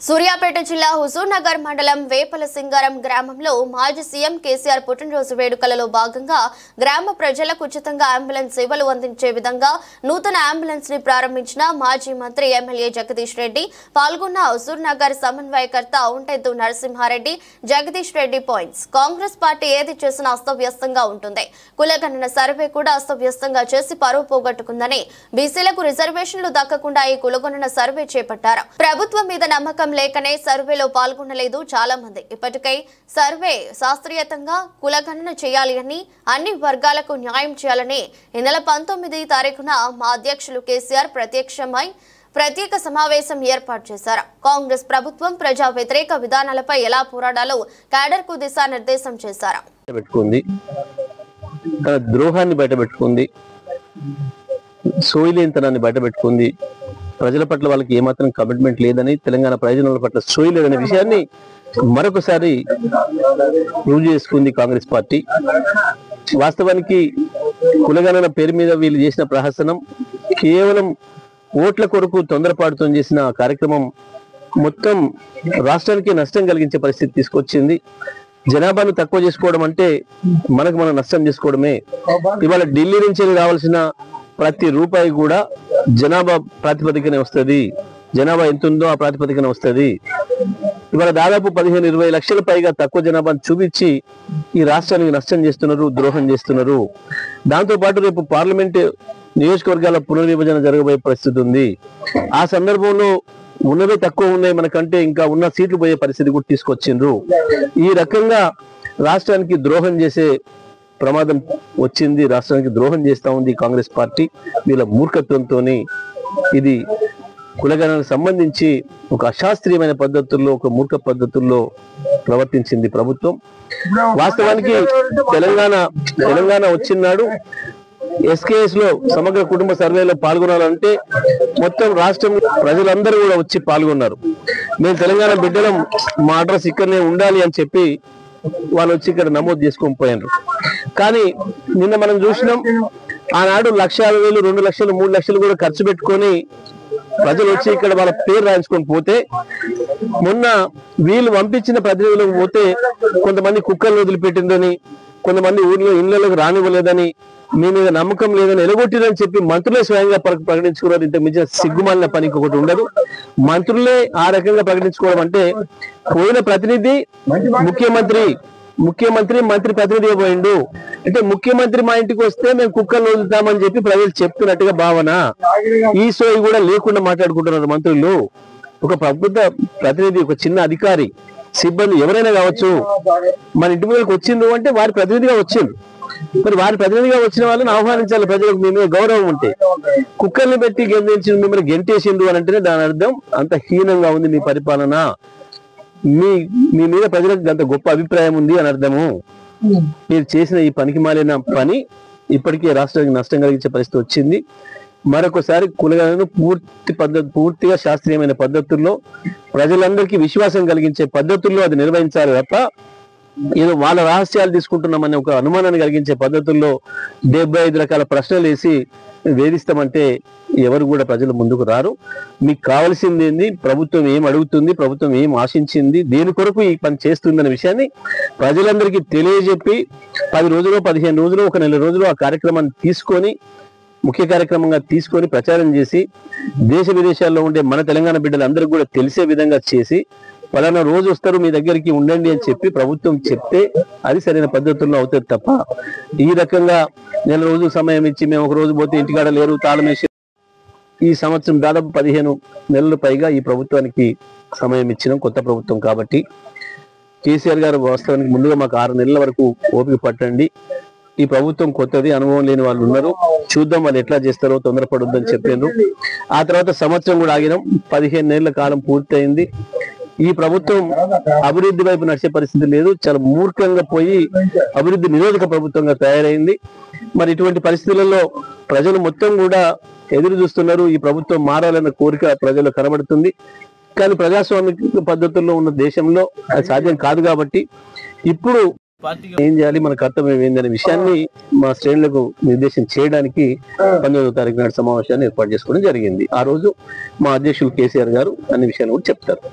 సూర్యాపేట జిల్లా హుజూర్ నగర్ మండలం వేపల సింగారం గ్రామంలో మాజీ సీఎం కేసీఆర్ పుట్టినరోజు వేడుకలలో భాగంగా గ్రామ ప్రజలకు ఉచితంగా అంబులెన్స్ సేవలు అందించే విధంగా నూతన అంబులెన్స్ ని ప్రారంభించిన మాజీ మంత్రి ఎమ్మెల్యే జగదీష్ రెడ్డి పాల్గొన్న హుజూర్ నగర్ సమన్వయకర్త ఉంటెద్దు నరసింహారెడ్డి జగదీష్ రెడ్డి పాయింట్స్ కాంగ్రెస్ పార్టీ ఏది చేసినా అస్తవ్యస్తంగా ఉంటుంది. కులగణన సర్వే కూడా అస్తవ్యస్తంగా చేసి పరువు పోగొట్టుకుందని బీసీలకు రిజర్వేషన్లు దక్కకుండా ఈ కులగణన సర్వే చేపట్టారు. ప్రభుత్వం మీద నమ్మకం లేకనే సర్వేలో పాల్గొనలేదు చాలా మంది. ఇప్పటికై సర్వే శాస్త్రీయంగా కులగణన చేయాలి అని అన్ని వర్గాలకు న్యాయం చేయాలని ఈ నెల 19వ తారీఖున మా అధ్యక్షులు కేసీఆర్ ప్రత్యేక సమావేశం ఏర్పాటు చేశారు. కాంగ్రెస్ ప్రభుత్వం ప్రజా వ్యతిరేక విధానాలపై ఎలా పోరాడాలో క్యాడర్కు దిశానిర్దేశం చేశారు. ద్రోహాన్ని బయటపెట్టుకుంది, సోయిలేంతనాన్ని బయటపెట్టుకుంది. ప్రజల పట్ల వాళ్ళకి ఏమాత్రం కమిట్మెంట్ లేదని, తెలంగాణ ప్రయోజనాల పట్ల సోయి లేదనే విషయాన్ని మరొకసారి ప్రూవ్ చేసుకుంది కాంగ్రెస్ పార్టీ. వాస్తవానికి కులగణన పేరు మీద వీళ్ళు చేసిన ప్రహసనం కేవలం ఓట్ల కొరకు తొందరపాటుతో చేసిన కార్యక్రమం మొత్తం రాష్ట్రానికి నష్టం కలిగించే పరిస్థితి తీసుకొచ్చింది. జనాభాను తక్కువ చేసుకోవడం అంటే మనకు మనం నష్టం చేసుకోవడమే. ఇవాళ ఢిల్లీ నుంచి రావాల్సిన ప్రతి రూపాయి కూడా జనాభా ప్రాతిపదికనే వస్తుంది. జనాభా ఎంత ఉందో ఆ ప్రాతిపదికన వస్తుంది. ఇవాళ దాదాపు 15-20 లక్షల పైగా తక్కువ జనాభాను చూపించి ఈ రాష్ట్రానికి నష్టం చేస్తున్నారు, ద్రోహం చేస్తున్నారు. దాంతోపాటు రేపు పార్లమెంట్ నియోజకవర్గాల పునర్విభజన జరగబోయే పరిస్థితి ఉంది. ఆ సందర్భంలో ఉన్నవే తక్కువ ఉన్నాయి, మనకంటే ఇంకా ఉన్న సీట్లు పోయే పరిస్థితి కూడా తీసుకొచ్చిండ్రు. ఈ రకంగా రాష్ట్రానికి ద్రోహం చేసే ప్రమాదం వచ్చింది. రాష్ట్రానికి ద్రోహం చేస్తా ఉంది కాంగ్రెస్ పార్టీ. వీళ్ళ మూర్ఖత్వంతో ఇది కులగణనకు సంబంధించి ఒక అశాస్త్రీయమైన పద్ధతుల్లో, ఒక మూర్ఖ పద్ధతుల్లో ప్రవర్తించింది ప్రభుత్వం. వాస్తవానికి తెలంగాణ వచ్చినాడు SKS లో సమగ్ర కుటుంబ సర్వేలో పాల్గొనాలంటే మొత్తం రాష్ట్రం ప్రజలందరూ కూడా వచ్చి పాల్గొన్నారు. మేము తెలంగాణ బిడ్డలం, మా అడ్రస్ ఇక్కడనే ఉండాలి అని చెప్పి వాళ్ళు వచ్చి ఇక్కడ నమోదు చేసుకొని పోయినారు. కానీ నిన్న మనం చూసినాం, ఆనాడు 1,50,000, 2 లక్షలు, 3 లక్షలు కూడా ఖర్చు పెట్టుకొని ప్రజలు వచ్చి ఇక్కడ వాళ్ళ పేరు రాయించుకొని పోతే, మొన్న వీళ్ళు పంపించిన ప్రతినిధులకు పోతే కొంతమంది కుక్కలు వదిలిపెట్టిందని, కొంతమంది ఊర్లో ఇళ్లలోకి రానివ్వలేదని, మీ మీద నమ్మకం లేదని ఎలగొట్టిందని చెప్పి మంత్రులే స్వయంగా ప్రకటించుకున్నారు. ఇంత మించిన సిగ్గుమాలిన పనికి ఒకటి ఉండదు. మంత్రులే ఆ రకంగా ప్రకటించుకోవడం అంటే, పోయిన ప్రతినిధి ముఖ్యమంత్రి మంత్రి ప్రతినిధిగా పోయిండు అంటే, ముఖ్యమంత్రి మా ఇంటికి వస్తే మేము కుక్కలు వదులుతామని చెప్పి ప్రజలు చెప్తున్నట్టుగా భావన. ఈ సోయి కూడా లేకుండా మాట్లాడుకుంటున్నారు మంత్రులు. ఒక ప్రభుత్వ ప్రతినిధి, ఒక చిన్న అధికారి, సిబ్బంది ఎవరైనా కావచ్చు, మన ఇంటి మీదకి వచ్చిండ్రు అంటే వారి ప్రతినిధిగా వచ్చిండ్రు. మరి వారి ప్రతినిధిగా వచ్చిన వాళ్ళని ఆహ్వానించాలి. ప్రజలకు మీ మీద గౌరవం ఉంటే. కుక్కర్ని పెట్టి గెంటించి మిమ్మల్ని గెంటేసిండ్రు అని అంటేనే దాని అర్థం అంత హీనంగా ఉంది మీ పరిపాలన, మీ మీద ప్రజలకు అంత గొప్ప అభిప్రాయం ఉంది అని అర్థము. మీరు చేసిన ఈ పనికి మాలిన పని ఇప్పటికే రాష్ట్రానికి నష్టం కలిగించే పరిస్థితి వచ్చింది. మరొకసారి కులగణను పూర్తిగా శాస్త్రీయమైన పద్ధతుల్లో, ప్రజలందరికీ విశ్వాసం కలిగించే పద్ధతుల్లో అది నిర్వహించాలి తప్ప ఏదో వాళ్ళ రహస్యాలు తీసుకుంటున్నామనే ఒక అనుమానాన్ని కలిగించే పద్ధతుల్లో 75 రకాల ప్రశ్నలు వేసి వేధిస్తామంటే ఎవరు కూడా ప్రజలు ముందుకు రారు. మీకు కావాల్సింది ఏంది, ప్రభుత్వం ఏం అడుగుతుంది, ప్రభుత్వం ఏం ఆశించింది, దేని కొరకు ఈ పని చేస్తుందనే విషయాన్ని ప్రజలందరికీ తెలియజెప్పి 10 రోజులు, 15 రోజులు, 1 నెల రోజులు ఆ కార్యక్రమాన్ని తీసుకొని, ముఖ్య కార్యక్రమంగా తీసుకొని ప్రచారం చేసి, దేశ విదేశాల్లో ఉండే మన తెలంగాణ బిడ్డలందరికీ కూడా తెలిసే విధంగా చేసి, పలానా రోజు వస్తారు మీ దగ్గరికి ఉండండి అని చెప్పి ప్రభుత్వం చెప్తే అది సరైన పద్ధతుల్లో అవుతుంది తప్ప ఈ రకంగా నెల రోజులు సమయం ఇచ్చి మేము ఒక రోజు పోతే ఇంటికాడ లేరు, తాళం వేసి, ఈ సంవత్సరం దాదాపు 15 నెలలు పైగా ఈ ప్రభుత్వానికి సమయం ఇచ్చినాం, కొత్త ప్రభుత్వం కాబట్టి. కేసీఆర్ గారు వాస్తవానికి ముందుగా మాకు 6 నెలల వరకు ఓపిక పట్టండి, ఈ ప్రభుత్వం కొత్తది, అనుభవం లేని వాళ్ళు ఉన్నారు, చూద్దాం వాళ్ళు ఎట్లా చేస్తారో, తొందరపడొద్దని చెప్పారు. ఆ తర్వాత సంవత్సరం కూడా ఆగినాం. 15 నెలల కాలం పూర్తయింది. ఈ ప్రభుత్వం అభివృద్ధి వైపు నడిచే పరిస్థితి లేదు, చాలా మూర్ఖంగా పోయి అభివృద్ధి నిరోధక ప్రభుత్వంగా తయారైంది. మరి ఇటువంటి పరిస్థితులలో ప్రజలు మొత్తం కూడా ఎదురు చూస్తున్నారు. ఈ ప్రభుత్వం మారాలన్న కోరిక ప్రజలు కనబడుతుంది. కానీ ప్రజాస్వామిక పద్ధతుల్లో ఉన్న దేశంలో అది సాధ్యం కాదు. కాబట్టి ఇప్పుడు ఏం చేయాలి, మన కర్తవ్యం ఏందనే విషయాన్ని మా శ్రేణులకు నిర్దేశం చేయడానికి 19వ తారీఖు నాడు సమావేశాన్ని ఏర్పాటు చేసుకోవడం జరిగింది. ఆ రోజు మా అధ్యక్షులు కేసీఆర్ గారు అన్ని విషయాలు కూడా చెప్తారు.